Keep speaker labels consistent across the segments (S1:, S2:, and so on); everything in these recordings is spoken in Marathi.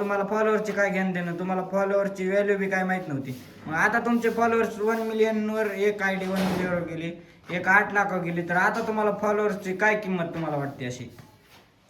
S1: तुम्हाला फॉलोअरची काय घेणं देणं, तुम्हाला फॉलोअरची व्हॅल्यू बी काय माहित नव्हती. मग आता तुमचे फॉलोअर्स 1 मिलियनवर एक आयडी 1 मिलियनवर गेली, एक 8 लाखावर गेली, तर आता तुम्हाला फॉलोअर्सची काय किंमत तुम्हाला वाटते अशी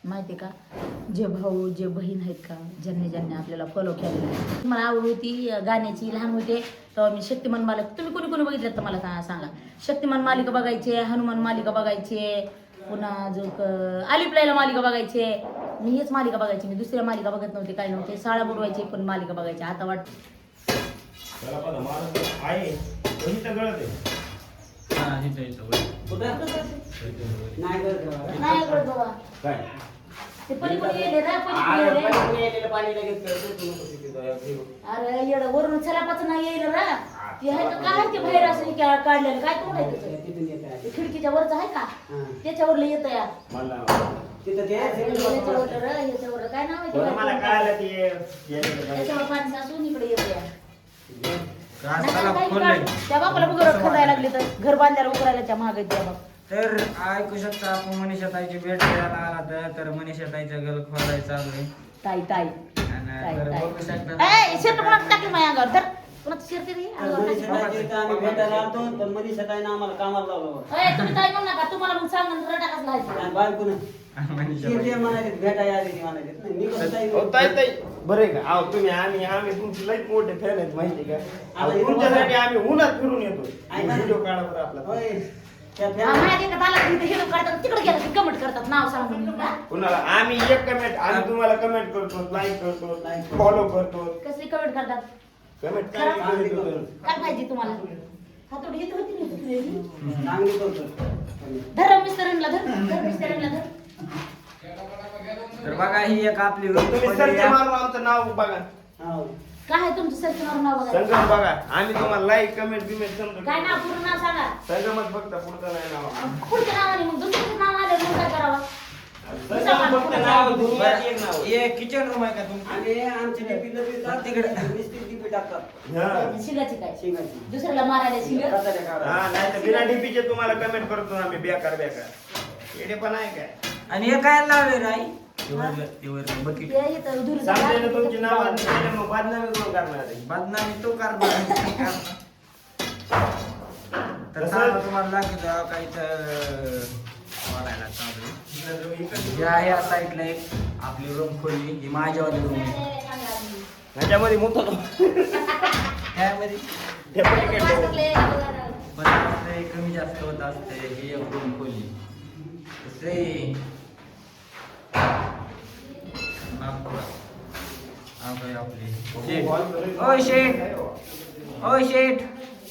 S2: माहिती का? जे भाऊ जे बहीण आहेत का, ज्यांनी आपल्याला फॉलो केलेलं आहे. मला आवड होती गाण्याची, लहान होते तेव्हा मी शक्तिमान मालिका, तुम्ही कोणी कोणी बघितलं तर मला सांगा. शक्तिमान मालिका बघायचे, हनुमान मालिका बघायचे, पुन्हा जो आलिपलाईला मालिका बघायचे. मी हेच मालिका बघायची, मी दुसऱ्या मालिका बघत नव्हते, काय नव्हते. शाळा बुडवायचे पण मालिका बघायचे. आता वाटतं ते पलीकडे येले रे, अरे येडं वरून छलापाचं नाही येईल रे. ते आहे का काय ते बाहेर असं काढलेलं काय तोंड आहे त्याचं? ते खिडकीच्या वरच आहे का, त्याच्यावर येत यार याच्यावर काय नाव आहे त्याच्यावर पाणी सासून इकडे येत यार. त्या बापाला बघ खंदायला लागली तर घर बांधायला उकरायला त्या महाग त्या बाप.
S1: तर ऐकू शकता आपण मनीषा ताईची भेट द्यायला आला तर मनीषा ताईच्या गल खोलायचं चालू आहे.
S2: ताई ताई
S1: आणि बघू शकता
S2: ए शेट कोणा टाकली माझ्या अंगावर तर कोणा शेरते रे
S3: आम्ही भेटायला आलतो पण मनीषा ताईनं आम्हाला कामाला लावलं.
S2: ए तुम्ही ताई म्हणू नका, तुम्हाला मग सांग नंतर टाकाच लावायचं.
S3: बायकोनं
S1: मनीषा
S3: ते म्हणाले भेटायला आले ती म्हणाले नाही मी कसं ताई
S4: बरे का आहो तुम्ही आम्ही तुमची लई मोठे फॅन आहेत माहिती का. तुमच्यासाठी आम्ही उन्हात फिरून येतो. व्हिडिओ काढा बरं आपला.
S2: माझ्या देखत आला की हिडो काढतात तिकडे गेला की कमेंट करतात नाव सांगून.
S4: कुणाला आम्ही एक कमेंट आम्ही तुम्हाला कमेंट करतो, लाईक करतो, फॉलो करतो.
S2: कसली कमेंट करतात?
S4: कमेंट
S2: काय पाहिजे तुम्हाला? हातोडी येत होती ना
S3: चांगली करतो.
S2: धर मिस्टरांना धर मिस्टरांना धर.
S1: तर बघा ही एक आपली
S4: तुम्ही सर्च मारून आमचं नाव बघा,
S2: काय आहे तुमचं सर्च मारून नाव बघा.
S4: संगम बघा. आम्ही तुम्हाला लाईक कमेंट बिमेंट समजून
S2: काय नाव पूर्ण नाव सांगा.
S4: संगमच फक्त पुढचं नाही नाव.
S2: पुढच्या नावाने मग दुसरं नाव आलं मग काय करावं?
S4: संगम फक्त नाव दुनियात एक नाव.
S1: हे किचन रूम आहे का तुमची?
S3: आणि आमची डीपी तिकडे निस्ती डीपी टाकतात
S4: हा.
S2: शिगाची काय
S3: शिंगाची
S2: दुसऱ्याला मारायला शिंग.
S4: हा नाही तर बिना डीपीचे तुम्हाला कमेंट करतो आम्ही बेकार येडे पण आहे काय.
S1: आणि हे काय लावले राई बकेट
S2: ते येतं धुर
S4: सांगलेलं तुमची नाव मग बदनामी कोण करणार आहे?
S1: बदनामी तो करणार. तर सांगा तुम्हाला लागेल काहीच बोलायला चालू. या साईडला एक आपली रूम खोली, ही माझ्यावाली रूम आहे.
S4: ह्याच्यामध्ये मोठं
S1: त्यामध्ये पण असते कमी जास्त होत असते. ही एक रूम खोली दुसरे आपली शेठ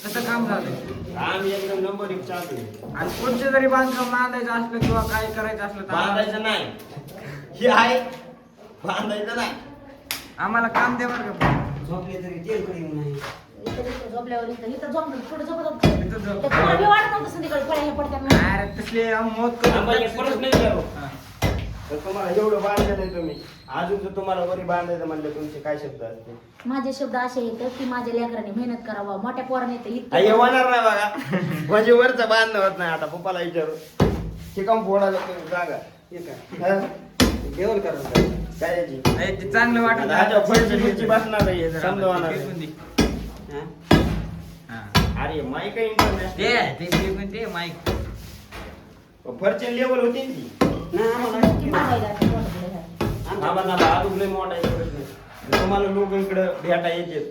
S1: कसं काम झालं?
S4: आम्ही एकदम नंबर 1 चालू आहे.
S1: आणि पुढचे जरी बांधकाम बांधायचं असलं किंवा काय करायचं असलं तर
S4: बांधायचं नाही हे आहे, बांधायचं नाही.
S1: आम्हाला काम द्या बरं का.
S3: झोपले तरी तेलकडे येऊ नाही.
S2: झोपल्यावर इथं झोप थोडं झोपत
S1: इथं झोप.
S2: ते कोणाला बी वाटत नव्हतं संध्याकाळी फळ्या हे पडतात.
S1: अरे तसले मौत
S4: आम्हाला एक परत नाही करू. तर तुम्हाला एवढं बांधलं नाही तुम्ही अजून जर तुम्हाला वरी बांधायचं म्हणलं तुमचे काय शब्द असते?
S2: माझे शब्द असे आहेत की माझ्या लेकरांनी मेहनत करावा. मोठ्या पोराने तर
S4: हे
S2: इतकं
S4: होणार नाही बघा. म्हणजे वरचं बांधणं होत नाही. आता पप्पाला विचारू शिकाम फोडायला जागा
S3: ठीक आहे जेवण करा
S4: काय याची?
S1: ते चांगलं वाटत
S4: आता फळची मिरची बसणार नाही समजवणार नाही. अरे माईक इंटरनॅशनल
S1: ते माईक
S4: फरची लेवल होती ना ती.
S3: नाही आम्हाला
S4: आम्हाला अजून लय मोठा आहे प्रश्न. तुम्हाला लोक इकडे भेटा येतात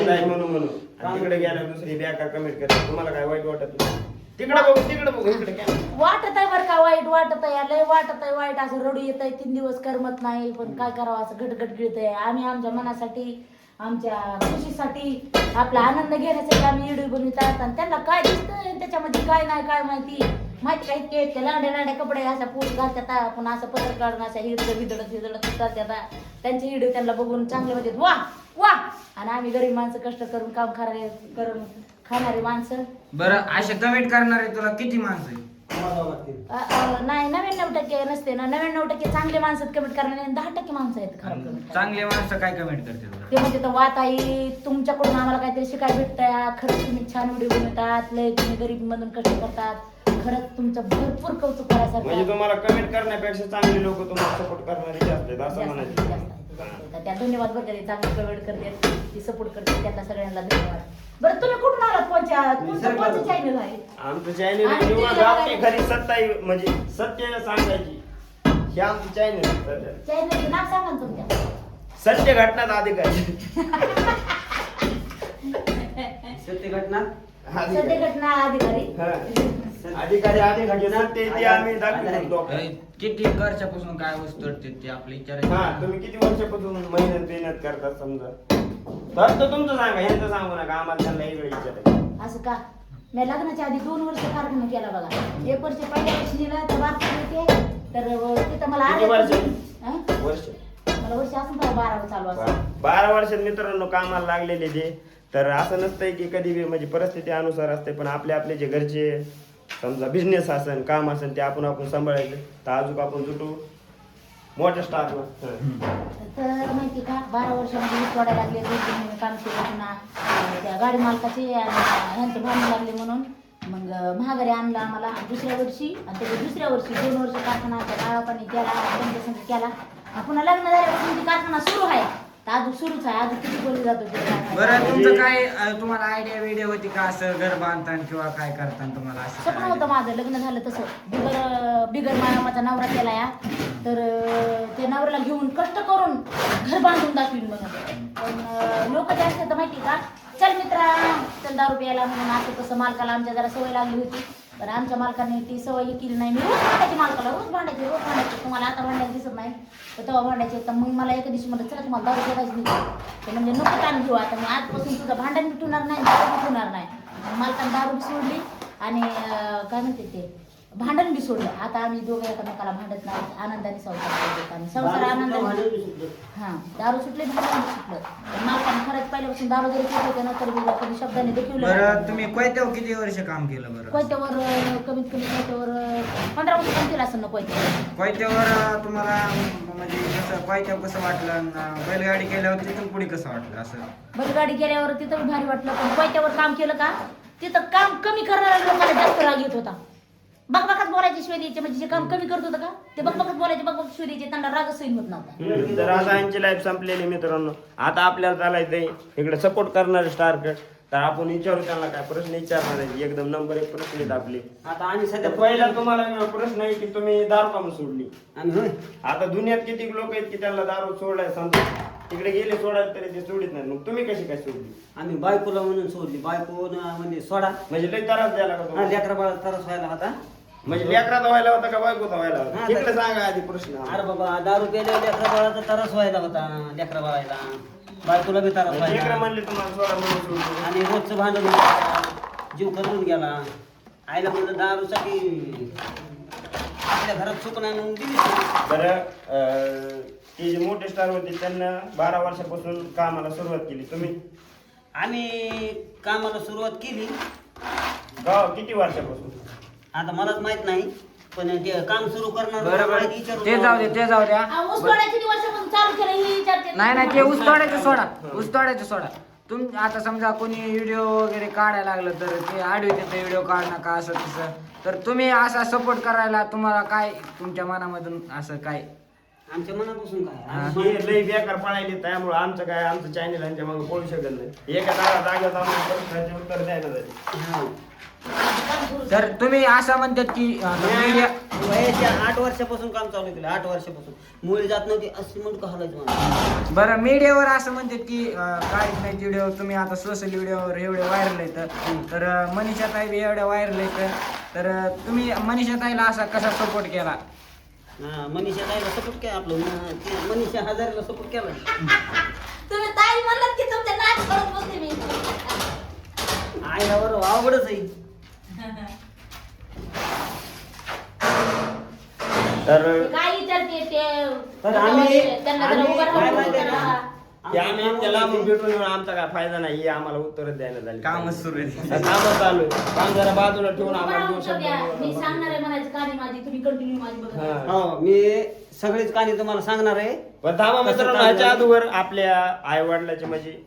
S4: नाही म्हणून तिकडे गेल्या दुसरी बॅका कमेंट करतात. तुम्हाला काय वाईट वाटत नाही? तिकडे बघू इकडे काय
S2: वाटत आहे बरं का वाईट वाटत आहे, लय वाटत आहे वाईट. असं रडू येत आहे 3 दिवस करमत नाही. पण काय करावं असं घटघट गिळत आहे. आम्ही आमच्या मनासाठी आमच्या खुशीसाठी आपला आनंद घेण्यासाठी आम्ही व्हिडिओ बनवतात. आणि त्यांना काय दिसतंय त्याच्यामध्ये काय नाही काय माहिती का? इतके लांड्या कपडे असा पूस घालतात आपण असं पत्र काढून अशा हिदडत करतात. त्यांचे व्हिडिओ त्यांना बघून चांगले म्हणजे वा वा. आणि आम्ही गरीब माणसं कष्ट करून काम करून खाणारी माणसं.
S1: बरं असे कमेंट करणारे तुला किती माणसं आहे?
S2: नाही 99% नसते ना. 99% चांगले माणसं कमेंट करणारे 10% माणसं आहेत खराब कमेंट.
S1: चांगले माणसं काय कमेंट करते तुला?
S2: ते म्हणजे तर वात आई तुमच्याकडून आम्हाला काहीतरी शिकायला भेटतंय. खरंच तुम्ही छान व्हिडिओ बनवतात. लय तुम्ही गरीब मधून कष्ट करतात. खरंच तुमचं भरपूर कौतुक करायसारखं.
S4: म्हणजे तुम्हाला कमेंट करण्यापेक्षा चांगले लोक तुम्हाला सपोर्ट करणारे जास्त आहेत असं म्हणायचं.
S2: तर त्या धन्यवाद बरं का, ते चांगलं कमेंट करते, ती सपोर्ट करते, त्यांना सगळ्यांना धन्यवाद. बरं तुम्ही कुठून आलात, कोणचं चॅनल आहे?
S4: आमचं चॅनल
S2: आणि
S4: किंवा
S2: तुम्ही
S4: आपली
S2: बघा-
S4: खरी सत्ता म्हणजे सत्य सांगायची हे आमचं चॅनल.
S2: चॅनलचं नाव सांगा ना तुमच्या.
S4: सत्य घटनाच अधिकारी.
S3: सत्य घटना
S2: सत्य घटना अधिकारी.
S4: अधिकारी सत्य ते आम्ही दाखवतो.
S1: किती खर्चापासून काय वस्तू असते ते आपल्या विचारायचं.
S4: हा तुम्ही किती वर्षापासून मेहनत करता समजा तर तुमचं सांगा, यांचं सांगू नका आम्हाला, त्यांना वेगळं विचारायचं.
S2: असं का? मी लग्नाच्या आधी 2 वर्ष कारखाना केला बघा. 1 वर्ष पहिल्या वर्षी दिला तर बाप होते, तर तिथं मला
S4: किती वर्ष?
S2: हं?
S4: वर्ष
S2: मला वर्ष असं 12 चालू असं.
S4: 12 वर्षात मित्रांनो कामाला लागलेले ते. तर असं नसतंय की कधी बी म्हणजे परिस्थिती अनुसार असते, पण आपले जे घरचे समजा बिझनेस असेल काम असेल ते आपण सांभाळायचं. तर अजून आपण जुटू मोठ्या स्टारला.
S2: तर माहिती का 12 वर्षामध्ये वीज वाढायला लागले, 2-3 महिने काम केलं पुन्हा त्या गाडी मालकाचे आणि ह्यांचे भांडण लागले म्हणून मग महागारी आणला आम्हाला. दुसऱ्या वर्षी आणि त्याच्या दुसऱ्या वर्षी 2 वर्ष कारखाना गावापाणी केला, त्यांच्या संग केला. पुन्हा लग्न झाल्यापासून ती कारखाना सुरू आहे, तर अजून सुरूच आहे, अजून किती बोलले जातो ते कारखाना.
S1: बरं तुमचं काय तुम्हाला आयडिया विडिओ होती का असं घर बांधताना किंवा काय करताना तुम्हाला असं
S2: स्वप्न होतं माझं लग्न झालं तसं बिगर माझा नवरा केला या, तर त्या नवऱ्याला घेऊन कष्ट करून घर बांधून दाखवीन म्हणून. पण लोक जे असतात माहिती का, चल मित्रा चल दारू प्यायला म्हणून असं तसं. मालकाला आमच्या जरा सवय लागली होती, पण आमच्या मालकाने ती सवय केली नाही. मी रोज भांडायची मालकाला, रोज भांडायचे. तुम्हाला आता भांडायला दिसत नाही तर तेव्हा भांडायचे. तर मग मला एका दिवशी म्हणलं चला तुम्हाला दारू प्यायची नाही, तर म्हणजे नको ताण घेऊ आता, मी आजपासून तुझं भांडण मिटवणार नाही, दारू मिटवणार नाही. मालकाने दारू बी सोडली आणि काय म्हणते ते भांडण बी सोडलं. आता आम्ही दोघं एकमेकाला भांडत नाही, आनंदाने संसार करतो आम्ही. संसार आनंदाने. हा दारू सुटले, भांडण बी सुटलं. पण मालकाने खरंच पहिल्यापासून दारू जरी पित होते ना तरी मी कधी शब्दाने देखील.
S1: बरं तुम्ही कोयत्यावर किती वर्ष काम केलं बरं?
S2: कोयत्यावर कमीत कमी कोयत्यावर 15 वर्ष काम केलं असं ना कोयत्यावर.
S1: कोयत्यावर तुम्हाला म्हणजे कसं कोयत्यावर कसं वाटलं आणि बैलगाडी केल्यावर तिथून पुढे कसं वाटलं असं?
S2: बैलगाडी गेल्यावर तिथं भारी वाटलं, पण कोयत्यावर काम केलं का तिथं काम कमी करणाऱ्या लोकांना जास्त राग येत होता. बकबकच बोलायचे शिवाय द्यायचे, म्हणजे जे काम कमी करत होतं का ते बकबकच बोलायचे, बकबक शिवाय द्यायचे, त्यांना राग सहन होत नव्हता.
S4: तर आता यांची लाईफ संपलेली मित्रांनो. आता आपल्याला चालायचंय इकडे सपोर्ट करणारे स्टारकट. तर आपण विचारू त्यांना काय प्रश्न विचारणार आहे. एकदम नंबर 1 प्रश्न आहेत आपले.
S3: आता आम्ही
S4: तर
S3: सध्या
S4: पहिला तुम्हाला प्रश्न आहे की तुम्ही दारू का सोडली?
S3: आम्ही होय
S4: आता दुनियात किती लोक आहेत की त्यांना दारू सोडाय समजा तिकडे गेले सोडायला तरी ते सोडित नाही. मग तुम्ही कशी काय सोडली?
S3: आम्ही बायकोला म्हणून सोडली. बायको म्हणजे सोडा
S4: म्हणजे लय त्रास द्यायला का तुम्हाला?
S3: लेकरा बाळा त्रास व्हायला होता.
S4: म्हणजे लेकराचा व्हायला होता का बायकोचा व्हायला होता?
S3: हा,
S4: तिकडे सांगा आधी प्रश्न.
S3: अरे बाबा दारू प्यायला लेकरा बाळाचा त्रास व्हायला होता. लेकरा बाळाला बायकोला बी त्रास
S4: लेकरं
S3: व्हायला
S4: म्हणले तुम्हाला सोडा म्हणून सोडली.
S3: आणि रोजचं भांडण होतं. जीव करून गेला. आईला म्हणलं दारूसाठी आपल्या घरात चूक नाही म्हणून दिली.
S4: बरं ते जे मोठे स्टार होते त्यांना 12 वर्षापासून कामाला सुरुवात केली. तुम्ही
S3: आम्ही कामाला सुरुवात केली.
S4: गाव किती वर्षापासून?
S3: आता मलाच माहित नाही, पण ते काम सुरू करणार
S1: बरोबर
S3: विचारून
S1: ते जाऊ दे ते जाऊ द्या.
S2: ऊस तोडायची दिवसापासून चालू केलं ही विचारते.
S1: नाही ते ऊस तोडायचं सोडा, ऊस तोडायचं सोडा. तुम्ही आता समजा कोणी व्हिडिओ वगैरे काढायला लागलं तर ते आडवे देते व्हिडिओ काढ नका असं तसं, तर तुम्ही असा सपोर्ट करायला तुम्हाला काय तुमच्या मनामधून असं काय?
S3: आमच्या मनापासून काय
S1: हा.
S3: आम्ही
S4: हे लई बेकार पळायले त्यामुळे आमचं चॅनल यांच्या मागे पळू शकत नाही. एका जागेत आम्हाला प्रश्नाचे उत्तर द्यायला जाईल.
S3: हा.
S1: तर तुम्ही असं म्हणतात की मीडिया
S3: वयाच्या 8 वर्षापासून काम चालू केलं. 8 वर्षापासून मुळे जात नव्हती असं म्हणून का हलायचं मला.
S1: बरं मीडियावर असं म्हणतात की काहीच नाही व्हिडिओ तुम्ही आता सोशल मीडियावर एवढे व्हायरल आहेत, तर मनीषा ताई बी एवढ्या व्हायरल आहेत, तर तुम्ही मनीषा ताईला असा कसा सपोर्ट केला?
S3: हा मनीषा ताईला सपोर्ट केला. आपलं ते मनीषा हजारेला सपोर्ट केला.
S2: तुम्ही ताई म्हणलात की तुमच्या नाच करत बसते मी.
S3: आईला बरोबर आवडच आहे.
S4: तर
S2: काय विचारते ते
S3: तर आम्ही
S2: त्यांना जरा उभं
S3: काय
S2: राहून
S3: माहिती आहे
S2: त्यांना-
S3: का?
S4: ते आम्ही आमच्या लांबून भेटून येऊन आमचा काय फायदा नाही हे आम्हाला उत्तरच द्यायला झाली.
S1: कामच सुरू आहे.
S4: कामच चालू आहे. काम जरा बाजूला ठेवून
S2: उभं
S4: आम्हाला
S2: राहून
S4: दोन शब्द
S2: द्या. मी
S4: बोलायला.
S2: सांगणार आहे म्हणायचं कहाणी माझी, तुम्ही कंटिन्यू माझी बघत
S4: हा.
S2: राहा.
S3: हो मी सगळीच कहाणी तुम्हाला सांगणार आहे.
S4: पण थांबा
S3: कसं
S4: मित्रांनो,
S3: चाललंय?
S4: ह्याच्या अगोदर आपल्या आई वडिलाचे म्हणजे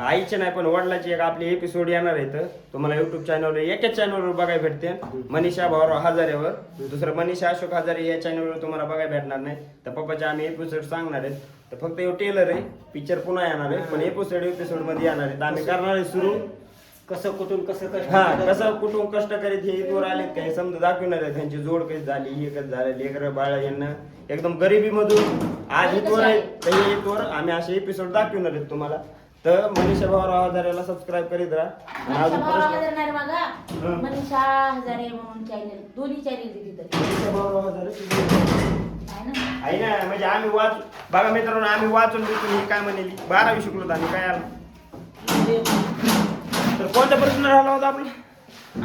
S4: आईचे नाही पण वडिलाची एक आपली एपिसोड येणार आहे. तुम्हाला युट्यूब चॅनलवर एकाच चॅनलवर बघायला भेटते. मनीषा भाऊराव हजारेवर. दुसरं मनीषा अशोक हजारे या चॅनलवर तुम्हाला बघायला भेटणार नाही. तर पप्पाचे आम्ही एपिसोड सांगणार आहेत. तर फक्त हे टेलर आहे, पिक्चर पुन्हा येणार आहे, पण एपिसोड मध्ये येणार आहे. तर आम्ही करणार आहे सुरू.
S3: कसं कुठून कसं
S4: हा
S3: कसं
S4: कसं कुठून कष्ट करीत हे इथवर आलेत काही समजा दाखवणार आहे त्यांची जोड कशी झाली, हे कसं झालं, लेकर बाळा यांना एकदम गरिबी मधून आज इथवर आहे, तर हे इथवर आम्ही असे एपिसोड दाखवणार आहेत तुम्हाला. तर मनीषा भाऊराव हजारेला सबस्क्राईब करीत राहा. आणि अजून प्रश्न
S2: बघा मनीषा हजारे म्हणून चॅनल, दोन्ही चॅनल तिथे
S4: मनीषा भाऊराव हजारे
S2: आहे ना.
S4: आहे ना, म्हणजे आम्ही बघा मित्रांनो, आम्ही वाचून बिचून हे काय म्हणेल 12वी शिकलो आम्ही काय आलं. तर कोणता प्रश्न राहिला होता आपला?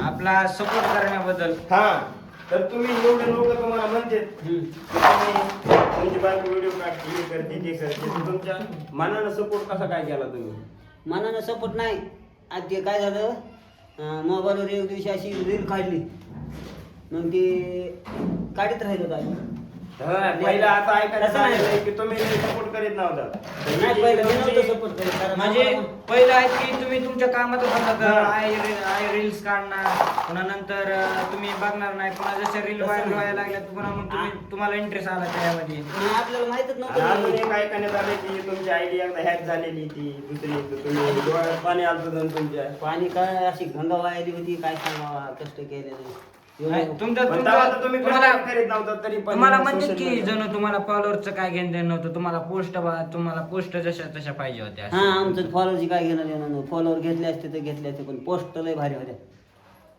S1: आपला सपोर्ट करण्याबद्दल.
S4: हा, तर तुम्ही एवढे लोक तुम्हाला म्हणते तुमची बायको व्हिडिओ काढते, हे करते, ते करते, तर तुमच्या मनानं सपोर्ट कसा काय केला तुम्ही?
S3: मनानं सपोर्ट नाही. आज ते काय झालं, मोबाईलवर एक दिवशी अशी रील काढली, मग ती काढत राहिलो आम्ही.
S4: पहिला आता ऐकायला
S3: तसं नाही.
S4: सांगितलंय की तुम्ही सपोर्ट करीत नव्हता.
S3: नाही, पहिलं मी नव्हतं support करत. कारण
S1: म्हणजे
S3: मला-
S1: पहिलं आहे की तुम्ही तुमच्या कामात होता, आय रील्स काढणार, पुन्हा नंतर तुम्ही बघणार नाही, पुन्हा जशा रील व्हायरल व्हायला लागल्या पुन्हा मग तुम्हाला इंटरेस्ट आला त्यामध्ये.
S3: आणि आपल्याला माहितच
S4: आणि अजून
S3: नव्हतं.
S4: एक ऐकण्यात आलं की तुमची आयडी एकदा हॅक झालेली ती दुसरी, तर तुम्ही डोळ्यात पाणी आलतं जाऊन तुमच्या.
S3: पाणी काय अशी गंगा वाहिली होती, काय सांगावा, कष्ट केलेले.
S1: नाही,
S3: एवढं-
S4: पण तेव्हा तर तुम्ही कष्ट करीत नव्हता तरी पण
S1: तुम्हाला म्हणतात
S4: social
S1: की
S4: media-
S1: जणू तुम्हाला फॉलोअरचं काय घेणं देणं नव्हतं, तुम्हाला पोस्ट जशा तशा पाहिजे होत्या.
S3: हा, आमचं फॉलोअरची काय घेणं देणं नव्हतं. फॉलोअर घेतले असते तर घेतले असते, पण पोस्ट लय भारी होत्या.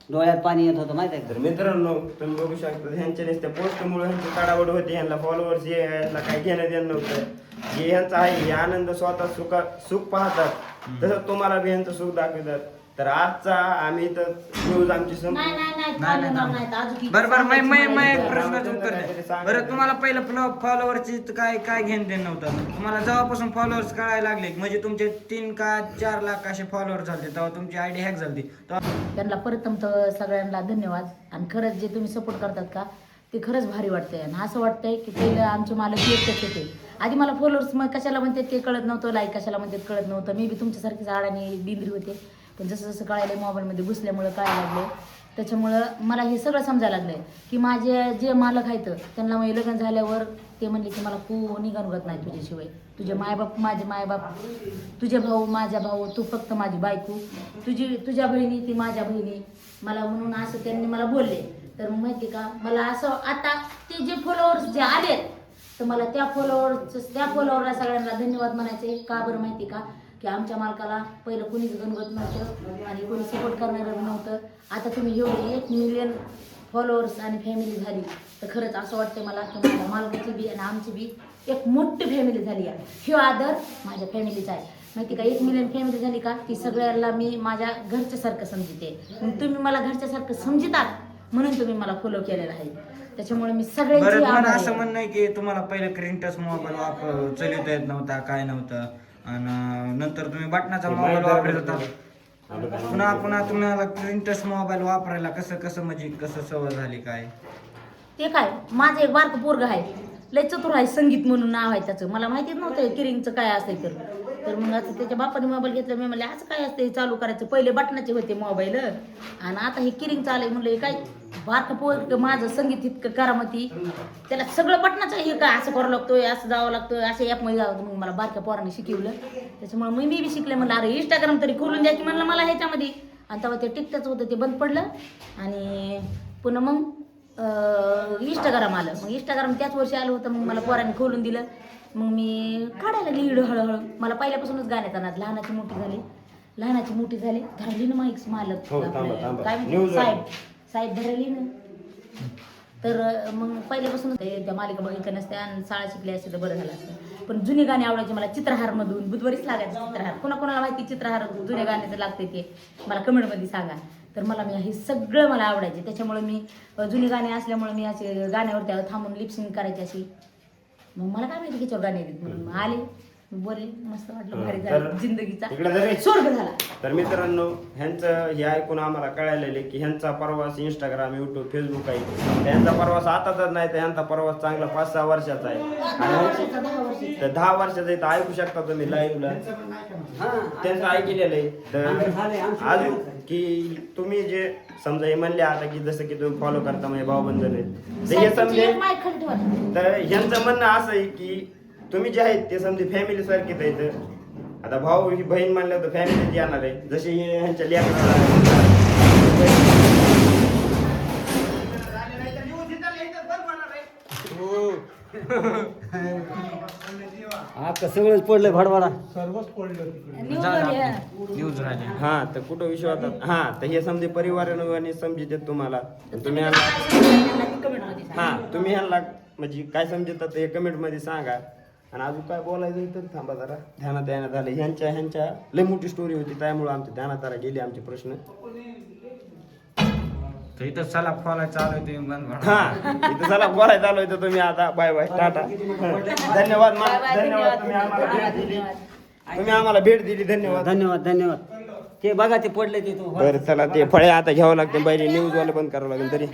S3: डोळ्यात पाणी येत होतं माहिती आहे
S4: तर
S3: का?
S4: मित्रांनो तुम्ही बघू शकता ह्यांच्या नुसत्या पोस्टमुळे ह्यांची काढावड होती, ह्यांना फॉलोअर्स यांना काही घेणं देणं नव्हतं. जे ह्यांचं आहे हे आनंद स्वतः सुख पाहतात, तसं तुम्हाला बी ह्यांचं सुख दाखवतात. तर आजचा आम्ही तर न्यूज आमची
S2: नाही नाही नाही
S1: नाही,
S2: चालवणार
S1: नाही.
S2: नाहीत. अजून किती
S1: बरं बरं,
S2: सांगायचं
S1: मी
S2: मला
S1: एक
S2: इथं.
S1: प्रश्नाचं उत्तर द्या. बरं, तुम्हाला पहिलं फॉलोअरची काय काय घेणं देणं नव्हतं. तुम्हाला जेव्हापासून फॉलोअर्स कळायला लागले, म्हणजे तुमचे 3 का 4 लाख असे फॉलोअर झाले, तेव्हा तुमची आयडी हॅक झाली.
S2: त्यांना प्रथम तर सगळ्यांना धन्यवाद. आणि खरंच जे तुम्ही सपोर्ट करतात का ते खरंच भारी वाटतंय. आणि असं वाटतंय की पहिलं आमचे मालक एकच होते. आधी मला फॉलोअर्स मग कशाला म्हणतात ते कळत नव्हतं, लाईक कशाला म्हणतात कळत नव्हतं. मी बी तुमच्यासारखीच आडाने डिंद्री होते, पण जसं जसं कळायला मोबाईलमध्ये घुसल्यामुळं कळायला लागले. त्याच्यामुळं मला हे सगळं समजायला लागलं की माझे जे मालक आहेत त्यांना मग लग्न झाल्यावर ते म्हणले की मला कोणी गणगत नाही तुझ्याशिवाय, तुझे मायबाप माझे मायबाप, तुझे भाऊ माझा भाऊ, तू फक्त माझी बायको, तुझ्या बहिणी ती माझ्या बहिणी, मला म्हणून असं त्यांनी मला बोलले. तर मग माहिती का मला असं आता ते जे फॉलोअर्स जे आलेत तर मला त्या फॉलोअरला सगळ्यांना धन्यवाद म्हणायचे. का बरं माहिती का की आमच्या मालकाला पहिलं कोणीच गणगत नव्हतं आणि कोणी सपोर्ट करणारं नव्हतं. आता तुम्ही एवढे 1 मिलियन फॉलोअर्स आणि फॅमिली झाली तर खरंच असं वाटतं मला की माझ्या मालकाची बी आणि आमची बी एक मोठी फॅमिली झाली आहे. हे आदर माझ्या फॅमिलीचा आहे. माहिती का 1 मिलियन फॅमिली झाली का ती सगळ्यांना मी माझ्या घरच्यासारखं समजते. मग तुम्ही मला घरच्यासारखं समजतात म्हणून तुम्ही मला फॉलो केलेलं आहे. त्याच्यामुळे मी
S1: बरं,
S2: सगळ्यांची
S1: तुम्हाला
S2: आभारी
S1: असं
S2: आहे.
S1: म्हणणं आहे की तुम्हाला पहिलं क्रिंटस मोबाईल चलवता येत नव्हता, काय नव्हतं, आणि नंतर तुम्ही बटनाचा मोबाईल वापरत होता. पुन्हा तुम्हाला क्रिंटस मोबाईल वापरायला कसं म्हणजे कसं सवय झाली काय?
S2: ते काय माझं एक बारकं पोरग आहे, लय चतुर आहे, संगीत म्हणून नाव आहे त्याचं. मला माहितीच नव्हतं किरिंगचं काय असतंय तर मग आता त्याच्या बापाने मोबाईल घेतला. मी म्हणले असं काय असतं चालू करायचं, पहिले बटनाचे होते मोबाईल आणि आता हे किरिंग चालू आहे. म्हणलं हे काय बारकं पोरग माझं संगीत इतकं करामती, त्याला सगळं बटनाचं हे काय असं करावं लागतोय, असं जावं लागतं, असं ॲपमध्ये जावं. मग मला बारक्या पोराने शिकवलं, त्याच्यामुळे मी बी शिकले. म्हणलं अरे इंस्टाग्राम तरी खोलून द्या की म्हणलं मला ह्याच्यामध्ये. आणि तेव्हा ते टिकटॉकचं होतं ते बंद पडलं आणि पुन्हा मग इंस्टाग्राम आलं. मग इंस्टाग्राम त्याच वर्षी आलं होतं. मग मला पोरांनी खोलून दिलं. मग मी काढायला लागली व्हिडिओ हळूहळू. मला पहिल्यापासूनच गाण्यात आणत लहानाची मोठी झाली धरली ना माईक मालक
S4: हो, थांबा,
S2: आपलं
S4: थांबा.
S2: काय
S4: News
S2: म्हणतात, साहेब धरली ना. तर मग पहिल्यापासून त्या मालिका बघितल्या नसत्या आणि शाळा शिकली असते तर बरं झालं असतं. पण जुनी गाणी आवडायची मला. चित्रहारमधून बुधवारीच लागायचं चित्रहार. कोणाकोणाला माहिती चित्रहार जुन्या गाण्याचं लागते ते मला कमेंटमध्ये सांगा. तर मला हे सगळं मला आवडायचे. त्याच्यामुळे मी जुनी गाणी असल्यामुळे मी असे गाण्यावर थांबून लिपसिंग करायची अशी. मग मला काय माहिती त्याच्यावर गाणी येतात म्हणून मग आले बोलले, मस्त वाटलं, भारी झालं,
S4: तर
S2: जिंदगीचा
S4: इकडे जरी
S2: स्वर्ग झाला.
S4: तर मित्रांनो ह्यांचं हे ऐकून आम्हाला कळालेलं आहे की ह्यांचा प्रवास इंस्टाग्राम, युट्यूब, फेसबुक आहे. ह्यांचा प्रवास आताच नाही तर ह्यांचा प्रवास चांगला 5-6 वर्षाचा आहे.
S2: 10 वर्षाचा 10 वर्षाचा.
S4: तर 10 वर्षाचा आहे तर ऐकू शकता तुम्ही लाईव्हला त्यांचं ऐकलेलं आहे. तर अजून की तुम्ही जे समजा हे म्हणले आता की जसं की तुम्ही फॉलो करता म्हणजे भाऊबंधन आहेत तर हे
S2: साहेब, तुमची
S4: समजे
S2: एक mic खाली ठेवा.
S4: तर ह्यांचं म्हणणं असं आहे की तुम्ही जे आहेत ते समजे फॅमिली सारखीच आहेत. आता भाऊ ही बहीण म्हणलं तर फॅमिलीत येणार आहे. जसे ह्यांच्या
S3: आता सगळंच पडलंय भडभडा.
S1: न्यूज राहिले.
S4: हा तर कुठं विश्वास हा तर हे समजे परिवाराने समजतात तुम्हाला. तुम्ही हा तुम्ही ह्यांना म्हणजे काय समजतात हे कमेंट मध्ये सांगा. आणि अजून काय बोलायचं तर थांबा जरा ध्यानात आलं. ह्यांच्या लय मोठी स्टोरी होती त्यामुळे आमच्या ध्यानात आला गेले आमचे प्रश्न.
S1: तर इथं चला फॉलो चालू आहे, तुम्ही बंद करा.
S4: हा इथं चला बोलायचं आलोय तर तुम्ही आता बाय बाय टाटा. धन्यवाद धन्यवाद तुम्ही आम्हाला भेट दिली. तुम्ही आम्हाला भेट दिली. धन्यवाद.
S3: धन्यवाद. ते बघा ते पडले ते तो.
S4: बरं चला ते फळे आता घ्यावं लागते. बाहेर न्यूज वाले बंद करावं लागेल तरी.